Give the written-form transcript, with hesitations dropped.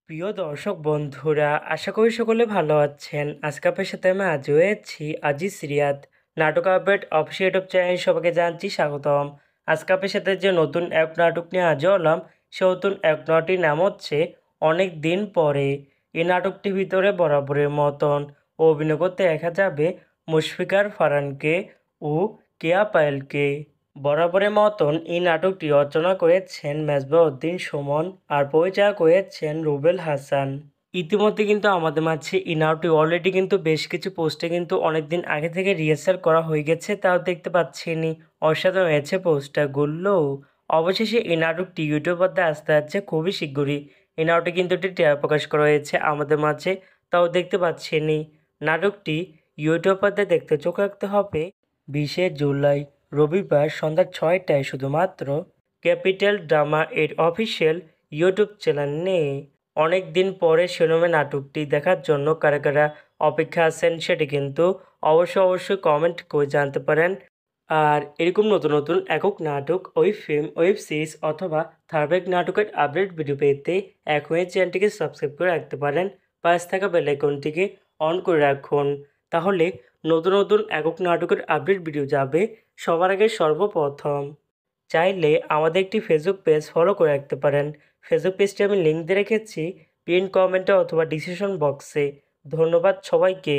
প্রিয় দর্শক বন্ধুরা, আশা করি সকলে ভালো আছেন। আজকে আপনার সাথে আমি আজও আছি আজিজ রিয়াদ। নাটক আপডেট অফিসিয়াল ইউটিউব চ্যানেল সবাইকে জানছি স্বাগতম। আজকে আপনার সাথে যে নতুন এক নাটক নিয়ে আজও হলাম, সে নতুন এক নাটকটির নাম হচ্ছে অনেক দিন পরে। এই নাটকটির ভিতরে বরাবরের মতন অভিনয় করতে দেখা যাবে মুশফিকার ফারহানকে ও কেয়া পায়েলকে। বরাবরের মতন এই নাটকটি রচনা করেছেন মেজবাহউদ্দিন সুমন আর পরিচালনা করেছেন রুবেল হাসান। ইতিমধ্যে কিন্তু আমাদের মাঝে এই নাটকটি অলরেডি কিন্তু বেশ কিছু পোস্টে কিন্তু অনেকদিন আগে থেকে রিহার্সাল করা হয়ে গেছে, তাও দেখতে পাচ্ছেনি। অসাধারণ হয়েছে পোস্টারগুলো। অবশেষে এই নাটকটি ইউটিউব পর্দায় আসতে যাচ্ছে খুবই শীঘ্রই। এই নাটকটি কিন্তু একটি ট্রেলার প্রকাশ করা হয়েছে আমাদের মাঝে, তাও দেখতে পাচ্ছেনি। নাটকটি ইউটিউব পর্দায় দেখতে চোখ রাখতে হবে 20শে জুলাই রবিবার সন্ধ্যা 6টায় শুধুমাত্র ক্যাপিটাল ড্রামা এর অফিসিয়াল ইউটিউব চ্যানেলে। অনেক দিন পরে শিরোনামে নাটকটি দেখার জন্য কারা কারা অপেক্ষা আছেন সেটি কিন্তু অবশ্যই কমেন্ট করে জানতে পারেন। আর এরকম নতুন নতুন একক নাটক, ওয়েব ফিল্ম, ওয়েব সিরিজ অথবা ধারাবাহিক নাটকের আপডেট ভিডিও পেতে এখনই চ্যানেলটিকে সাবস্ক্রাইব করে রাখতে পারেন। পাশ থাকা বেল আইকনটিকে অন করে রাখুন, তাহলে নতুন নতুন একক নাটকের আপডেট ভিডিও যাবে সবার আগে সর্বপ্রথম। চাইলে আমাদের একটি ফেসবুক পেজ ফলো করে রাখতে পারেন। ফেসবুক পেজটি আমি লিঙ্ক দিয়ে রেখেছি পিন কমেন্টে অথবা ডিসক্রিপশন বক্সে। ধন্যবাদ সবাইকে।